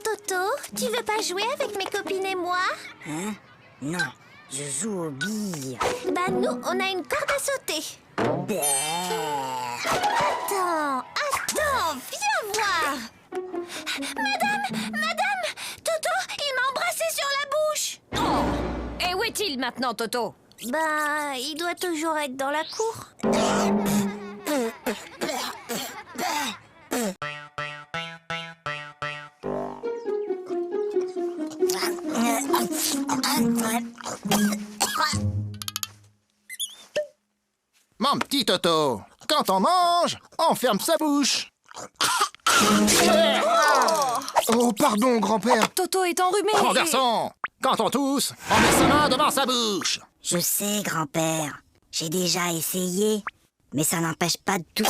Toto, tu veux pas jouer avec mes copines et moi? Hein? Non, je joue aux billes. Bah nous, on a une corde à sauter. Attends, viens voir. Madame, Toto, il m'a embrassé sur la bouche. Oh! Et où est-il maintenant, Toto? Bah, il doit toujours être dans la cour. Mon petit Toto, quand on mange, on ferme sa bouche. Oh, pardon, grand-père. Toto est enrhumé. Mon garçon, quand on tousse, on met sa main devant sa bouche. Je sais, grand-père. J'ai déjà essayé, mais ça n'empêche pas de tout.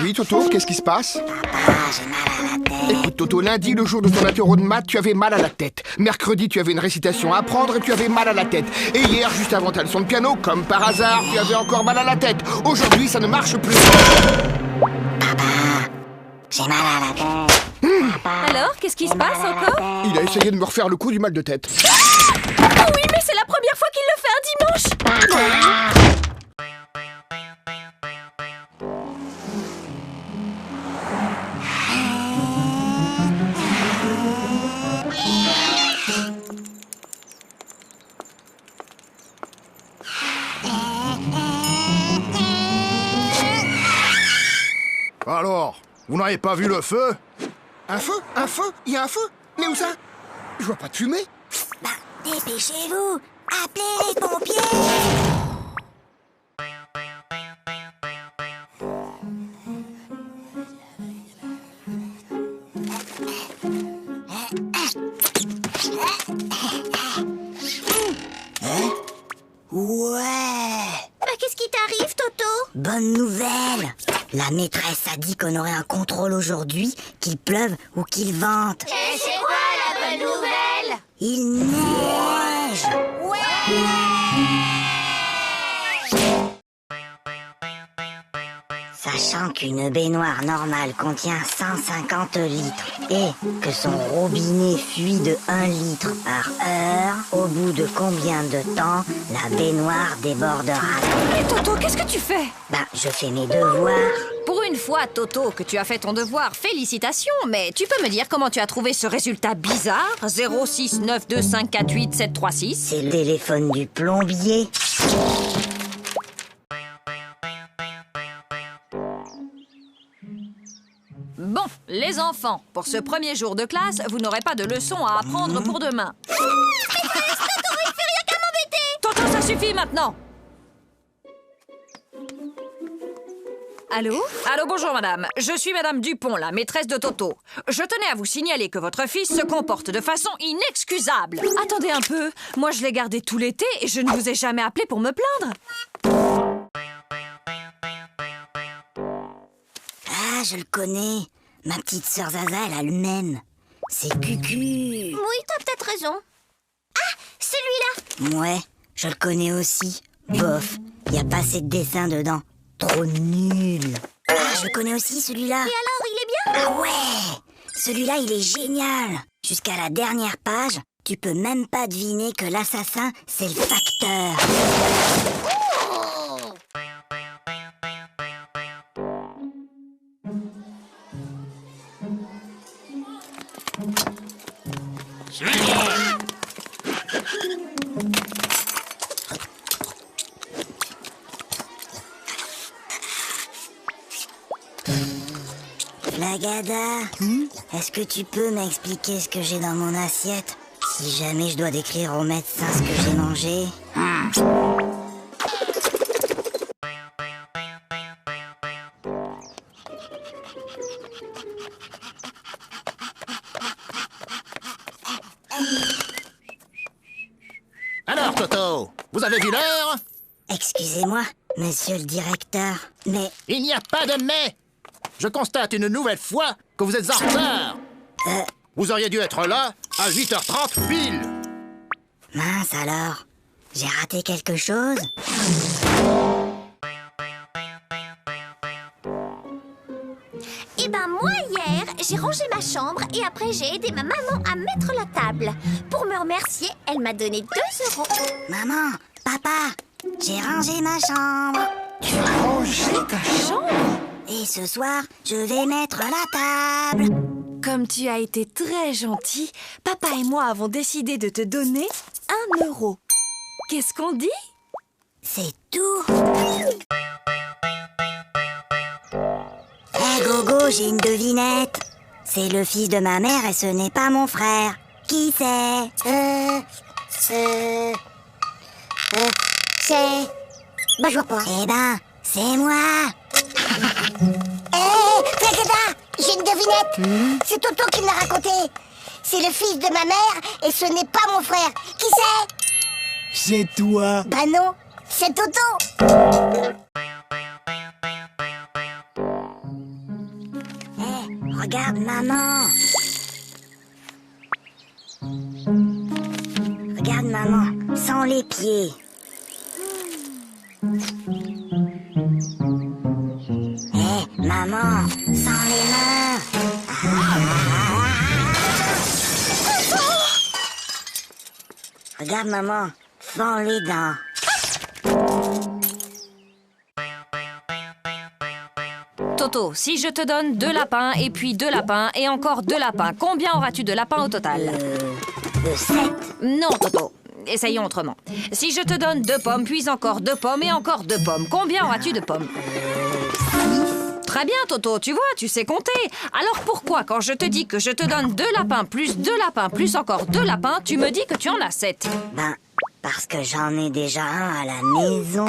Oui, Toto, qu'est-ce qui se passe? Papa, j'ai mal à la tête. Écoute, Toto, lundi, le jour de ton apéro de maths, tu avais mal à la tête. Mercredi, tu avais une récitation à apprendre et tu avais mal à la tête. Et hier, juste avant ta leçon de piano, comme par hasard, tu avais encore mal à la tête. Aujourd'hui, ça ne marche plus. J'ai mal à la tête. Alors, qu'est-ce qui se passe encore? Il a essayé de me refaire le coup du mal de tête. Oh oui, mais c'est la première fois qu'il le fait un dimanche. Alors, vous n'avez pas vu le feu? Un feu? Un feu? Il y a un feu? Mais où ça? Je vois pas de fumée. Bah, dépêchez-vous. Appelez les pompiers. Ouais. Bah, qu'est-ce qui t'arrive, Toto? Bonne nouvelle. La maîtresse a dit qu'on aurait un contrôle aujourd'hui, qu'il pleuve ou qu'il vente. Et c'est quoi la bonne nouvelle? Il neige. Sachant qu'une baignoire normale contient 150 litres et que son robinet fuit de 1 litre par heure, au bout de combien de temps la baignoire débordera? Et Toto, qu'est-ce que tu fais? Bah, je fais mes devoirs. Pour une fois, Toto, que tu as fait ton devoir, félicitations, mais tu peux me dire comment tu as trouvé ce résultat bizarre? 06925487736. C'est le téléphone du plombier. Bon, les enfants, pour ce premier jour de classe, vous n'aurez pas de leçons à apprendre pour demain. Toto, ça suffit maintenant. Allô? Allô, bonjour madame. Je suis madame Dupont, la maîtresse de Toto. Je tenais à vous signaler que votre fils se comporte de façon inexcusable. Attendez un peu. Moi, je l'ai gardé tout l'été et je ne vous ai jamais appelé pour me plaindre. Ah, je le connais. Ma petite sœur Zaza, elle a le même. C'est Cucu. Oui, t'as peut-être raison. Ah, celui-là. Ouais, je le connais aussi. Bof, y a pas assez de dessins dedans. Trop nul. Ah, je le connais aussi, celui-là. Et alors, il est bien? Ah ouais, celui-là, il est génial. Jusqu'à la dernière page, tu peux même pas deviner que l'assassin, c'est le facteur. Flagada, est-ce que tu peux m'expliquer ce que j'ai dans mon assiette? Si jamais je dois décrire au médecin ce que j'ai mangé. Alors, Toto, vous avez vu l'heure? Excusez-moi, monsieur le directeur, mais... Il n'y a pas de mais. Je constate une nouvelle fois que vous êtes en retard. Vous auriez dû être là à 8h30 pile. Mince alors, j'ai raté quelque chose? j'ai rangé ma chambre et après j'ai aidé ma maman à mettre la table. Pour me remercier, elle m'a donné 2 €. Maman, papa, j'ai rangé ma chambre. Tu as rangé ta chambre? Et ce soir, je vais mettre la table. Comme tu as été très gentil, papa et moi avons décidé de te donner 1 €. Qu'est-ce qu'on dit? C'est tout. Hé Gogo, j'ai une devinette. C'est le fils de ma mère et ce n'est pas mon frère. Qui c'est? C'est... Bah, je vois pas. Eh ben, c'est moi. Hé, Flagada, j'ai une devinette. C'est Toto qui me l'a raconté. C'est le fils de ma mère et ce n'est pas mon frère. Qui c'est? C'est toi. Bah non, c'est Toto. Hé, regarde maman. Regarde maman, sans les pieds. Hé, maman, sans les mains. Regarde maman, sans les dents. Toto, si je te donne 2 lapins et puis 2 lapins et encore 2 lapins, combien auras-tu de lapins au total? 7. Non, Toto. Essayons autrement. Si je te donne 2 pommes, puis encore 2 pommes et encore 2 pommes, combien auras-tu de pommes? Très bien, Toto, tu vois, tu sais compter. Alors pourquoi, quand je te dis que je te donne 2 lapins plus 2 lapins plus encore 2 lapins, tu me dis que tu en as 7? Ben, parce que j'en ai déjà un à la maison.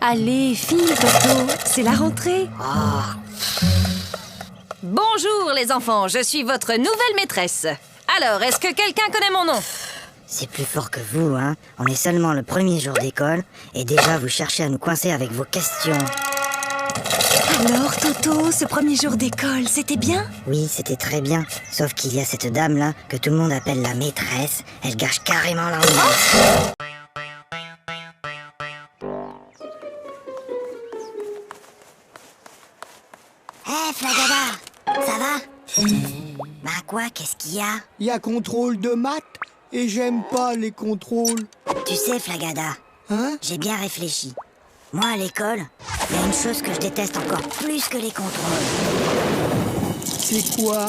Allez, file, Toto, c'est la rentrée. Bonjour, les enfants, je suis votre nouvelle maîtresse. Alors, est-ce que quelqu'un connaît mon nom? C'est plus fort que vous, hein. On est seulement le premier jour d'école et déjà vous cherchez à nous coincer avec vos questions. Alors, Toto, ce premier jour d'école, c'était bien? Oui, c'était très bien. Sauf qu'il y a cette dame-là que tout le monde appelle la maîtresse. Elle gâche carrément l'ambiance. Hé, Flagada, ça va? Bah quoi, qu'est-ce qu'il y a? Il y a contrôle de maths et j'aime pas les contrôles. Tu sais, Flagada, Hein? j'ai bien réfléchi. Moi, à l'école, il y a une chose que je déteste encore plus que les contrôles. C'est quoi?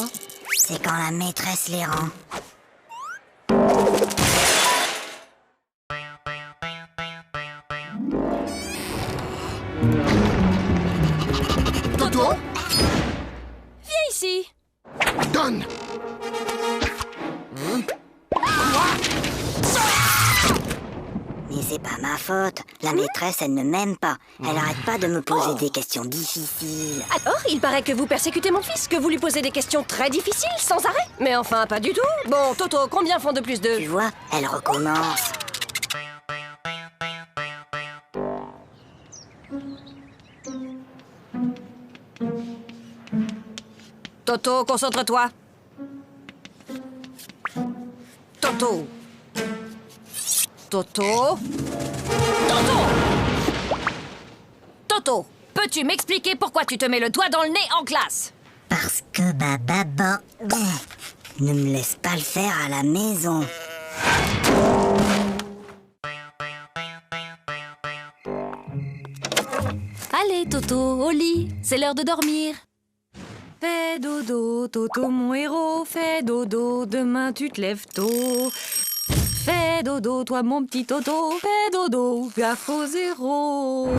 C'est quand la maîtresse les rend. Toto? Viens ici. Donne! Mais c'est pas ma faute. La maîtresse, elle ne m'aime pas. Elle arrête pas de me poser des questions difficiles. Alors, il paraît que vous persécutez mon fils, que vous lui posez des questions très difficiles, sans arrêt. Mais enfin, pas du tout. Bon, Toto, combien font 2 plus 2? Tu vois, elle recommence. Toto, concentre-toi. Toto. Toto. Toto. Toto, peux-tu m'expliquer pourquoi tu te mets le doigt dans le nez en classe? Parce que ma maman ne me laisse pas le faire à la maison. Allez, Toto, au lit. C'est l'heure de dormir. Fais dodo, Toto, mon héros. Fais dodo, demain tu te lèves tôt. Fais dodo, toi mon petit Toto. Fais dodo, gaffe au 0.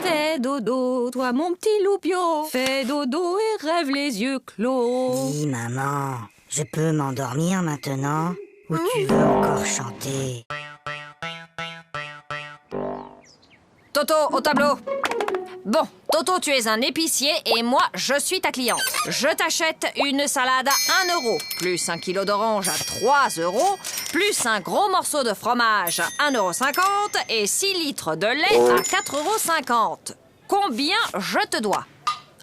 Fais dodo, toi mon petit loupio. Fais dodo et rêve les yeux clos. Dis, maman, je peux m'endormir maintenant? Ou tu veux encore chanter? Toto, au tableau. Bon, Toto, tu es un épicier et moi, je suis ta cliente. Je t'achète une salade à 1 €, plus 1 kilo d'orange à 3 €, plus un gros morceau de fromage à 1,50 € et 6 litres de lait à 4,50 €. Combien je te dois?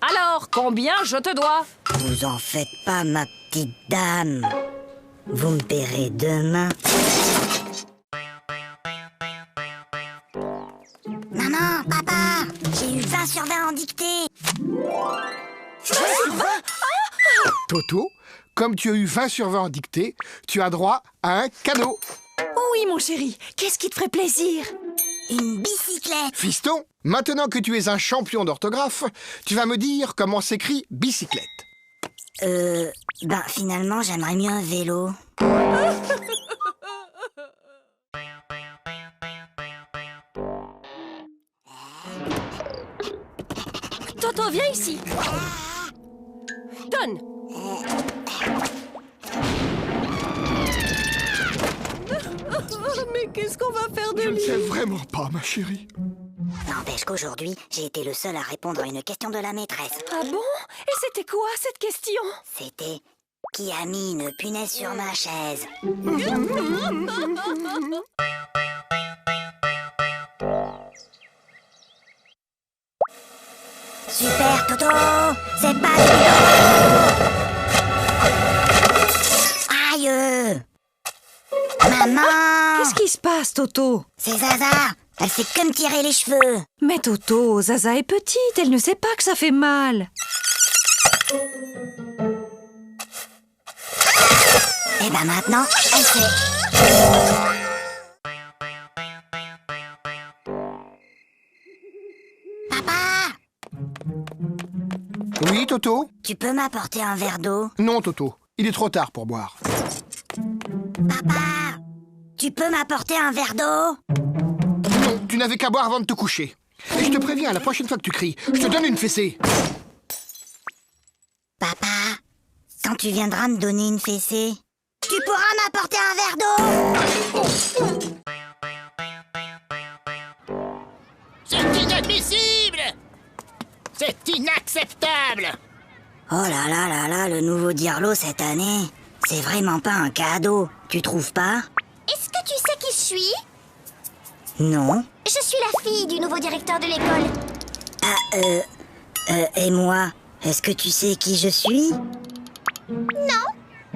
Alors, combien je te dois? Vous en faites pas, ma petite dame. Vous me paierez demain. Maman, papa, sur 20 en dictée. Toto, comme tu as eu 20 sur 20 en dictée, tu as droit à un cadeau. Oui, mon chéri. Qu'est-ce qui te ferait plaisir? Une bicyclette. Fiston, maintenant que tu es un champion d'orthographe, tu vas me dire comment s'écrit bicyclette. Finalement, j'aimerais mieux un vélo. Toto, viens ici. Donne. Mais qu'est-ce qu'on va faire de Je ne lui? sais vraiment pas, ma chérie. N'empêche qu'aujourd'hui, j'ai été le seul à répondre à une question de la maîtresse. Ah bon? Et c'était quoi cette question? C'était « Qui a mis une punaise sur ma chaise ?» Super, Toto! C'est pas Aïe! Maman! Qu'est-ce qui se passe, Toto? C'est Zaza! Elle fait que me tirer les cheveux! Mais Toto, Zaza est petite, elle ne sait pas que ça fait mal. Et maintenant, elle sait. Papa! Oui, Toto? Tu peux m'apporter un verre d'eau? Non, Toto. Il est trop tard pour boire. Papa! Tu peux m'apporter un verre d'eau? Non, tu n'avais qu'à boire avant de te coucher. Et je te préviens, la prochaine fois que tu cries, je te donne une fessée. Papa, quand tu viendras me donner une fessée, tu pourras m'apporter un verre d'eau? C'est inadmissible! C'est inacceptable! Oh là là là là, le nouveau Dirlo cette année, c'est vraiment pas un cadeau, tu trouves pas? Est-ce que tu sais qui je suis? Non. Je suis la fille du nouveau directeur de l'école. Et moi, est-ce que tu sais qui je suis? Non.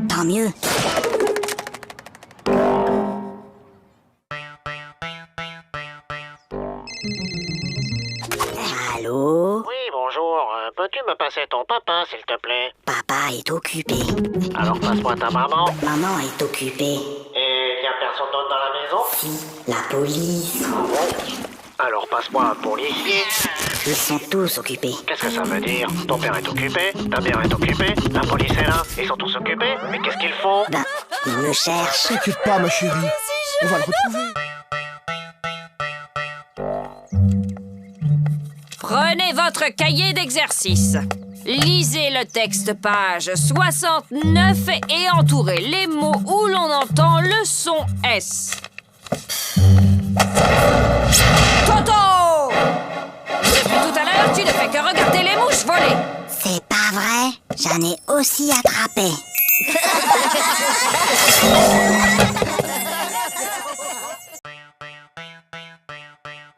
Tant mieux. Allô? Oui, bonjour. Peux-tu me passer ton papa, s'il te plaît? Papa est occupé. Alors passe-moi ta maman. Maman est occupée. Et y a personne d'autre dans la maison? Si, la police. Alors passe-moi un policier. Ils sont tous occupés. Qu'est-ce que ça veut dire? Ton père est occupé, ta mère est occupée, la police est là, ils sont tous occupés. Mais qu'est-ce qu'ils font? Ils me cherchent. T'inquiète pas, ma chérie. On va le retrouver. Prenez votre cahier d'exercice. Lisez le texte page 69 et entourez les mots où l'on entend le son S. Toto! Depuis tout à l'heure, tu ne fais que regarder les mouches voler. C'est pas vrai, j'en ai aussi attrapé.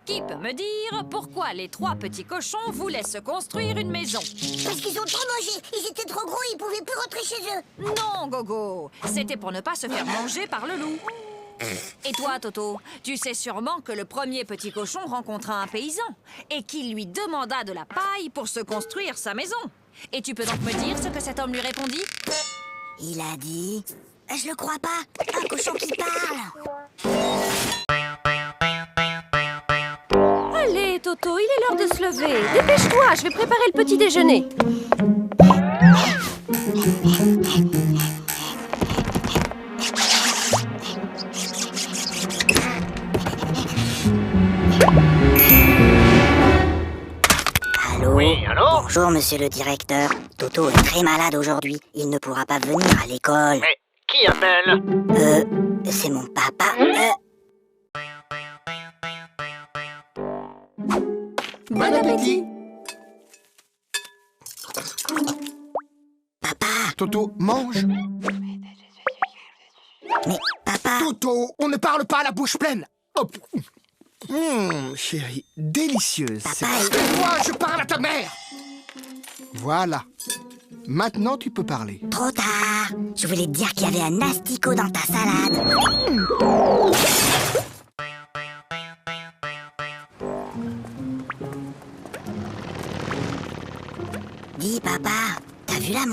Qui peut me dire pourquoi les trois petits cochons voulaient se construire une maison? Parce qu'ils ont trop mangé. Ils étaient trop gros, ils pouvaient plus rentrer chez eux. Non, Gogo. C'était pour ne pas se faire manger par le loup. Et toi, Toto, tu sais sûrement que le premier petit cochon rencontra un paysan et qu'il lui demanda de la paille pour se construire sa maison. Et tu peux donc me dire ce que cet homme lui répondit? Il a dit... Je le crois pas, un cochon qui parle. Allez, Toto, il est l'heure de se lever. Dépêche-toi, je vais préparer le petit déjeuner. Allô? Oui, allô? Bonjour, monsieur le directeur. Toto est très malade aujourd'hui. Il ne pourra pas venir à l'école. Mais qui appelle? C'est mon papa. Bon appétit. Papa, Toto, mange. mais papa... Toto, on ne parle pas à la bouche pleine. Hop. Chérie, délicieuse. Papa, Moi, je parle à ta mère. Voilà. Maintenant, tu peux parler. trop tard. Je voulais te dire qu'il y avait un asticot dans ta salade.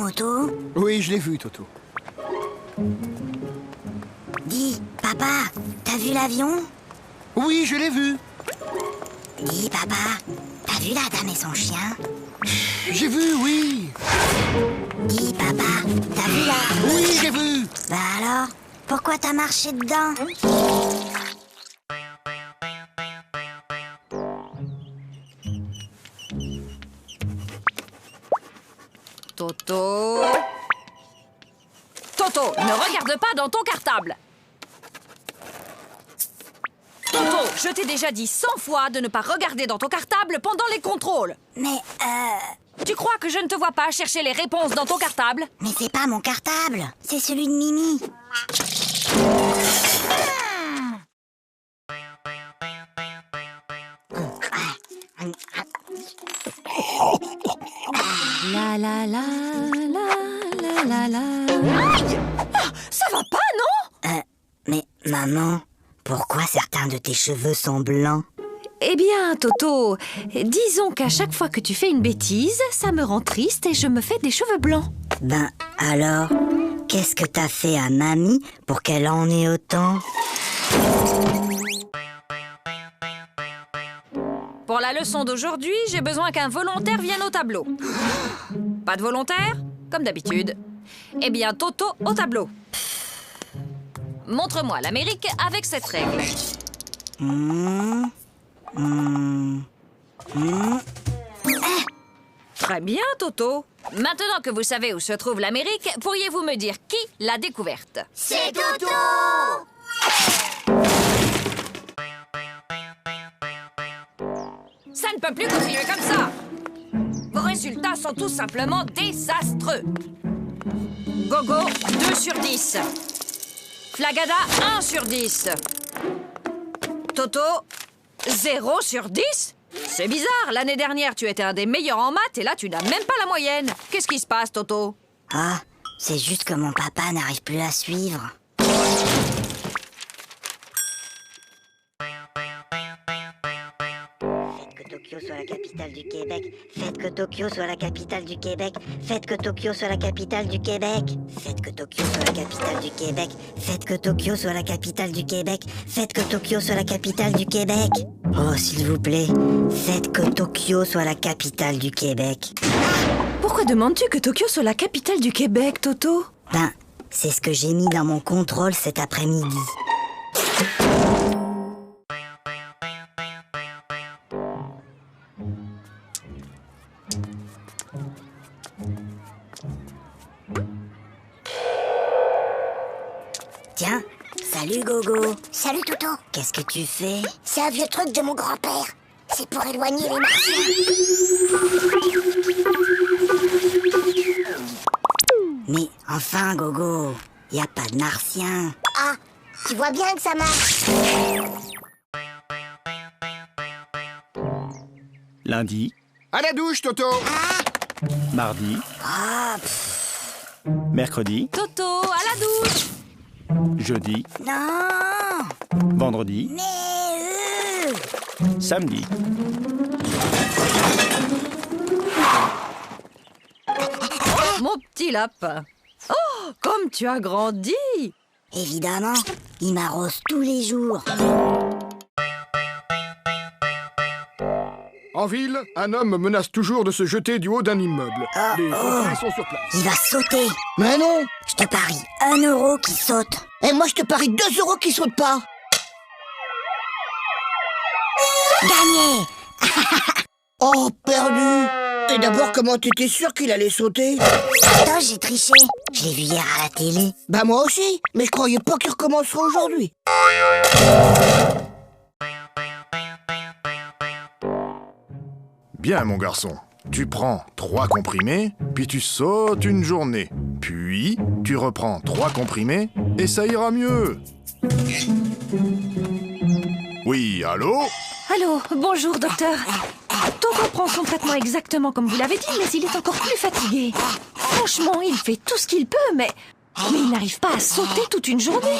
moto? Oui, je l'ai vu, Toto. Dis, papa, t'as vu l'avion? Oui, je l'ai vu. Dis, papa, t'as vu la dame et son chien? J'ai vu, oui. Dis, papa, t'as vu la... Oui, j'ai vu. Bah alors, pourquoi t'as marché dedans? Toto. Toto, ne regarde pas dans ton cartable. Toto, je t'ai déjà dit 100 fois de ne pas regarder dans ton cartable pendant les contrôles. Mais, Tu crois que je ne te vois pas chercher les réponses dans ton cartable? mais c'est pas mon cartable, c'est celui de Mimi. La la la la la la la. Aïe! Ah, ça va pas, non? Mais maman, pourquoi certains de tes cheveux sont blancs? Eh bien, Toto, disons qu'à chaque fois que tu fais une bêtise, ça me rend triste et je me fais des cheveux blancs. Ben alors, qu'est-ce que t'as fait à mamie pour qu'elle en ait autant? Pour la leçon d'aujourd'hui, j'ai besoin qu'un volontaire vienne au tableau. Pas de volontaire? Comme d'habitude. Eh bien, Toto, au tableau. Montre-moi l'Amérique avec cette règle. Très bien, Toto. Maintenant que vous savez où se trouve l'Amérique, pourriez-vous me dire qui l'a découverte? C'est Toto! Ça ne peut plus continuer comme ça. Vos résultats sont tout simplement désastreux. Gogo, 2 sur 10. Flagada, 1 sur 10. Toto, 0 sur 10? C'est bizarre, l'année dernière, tu étais un des meilleurs en maths et là, tu n'as même pas la moyenne. Qu'est-ce qui se passe, Toto? Ah, c'est juste que mon papa n'arrive plus à suivre. Tokyo soit la capitale du Québec. Faites que Tokyo soit la capitale du Québec. Faites que Tokyo soit la capitale du Québec. Faites que Tokyo soit la capitale du Québec. Faites que Tokyo soit la capitale du Québec. Faites que Tokyo soit la capitale du Québec. Oh, s'il vous plaît, faites que Tokyo soit la capitale du Québec. Pourquoi demandes-tu que Tokyo soit la capitale du Québec, Toto? Ben, c'est ce que j'ai mis dans mon contrôle cet après-midi. Tiens, salut Gogo. Salut Toto. Qu'est-ce que tu fais? C'est un vieux truc de mon grand-père. C'est pour éloigner les martiens. Mais enfin Gogo, y a pas de martien. Ah, tu vois bien que ça marche. Lundi, À la douche, Toto. mardi, mercredi, Toto, à la douche. jeudi, Non, vendredi, mais samedi. Mon petit lapin. Oh, comme tu as grandi. évidemment, il m'arrose tous les jours. En ville, un homme menace toujours de se jeter du haut d'un immeuble. Les pompiers sont sur place. Il va sauter. Mais non. Je te parie 1 euro qui saute. Et moi, je te parie 2 euros qui sautent pas. Gagné. Oh, perdu. Et d'abord, comment t'étais sûr qu'il allait sauter? Attends, j'ai triché. Je l'ai vu hier à la télé. Bah moi aussi, mais je croyais pas qu'il recommencerait aujourd'hui. Bien, mon garçon. Tu prends 3 comprimés, puis tu sautes une journée. Puis, tu reprends 3 comprimés, et ça ira mieux. Oui, allô? Allô, bonjour, docteur. Toto prend son traitement exactement comme vous l'avez dit, mais il est encore plus fatigué. Franchement, il fait tout ce qu'il peut, mais il n'arrive pas à sauter toute une journée.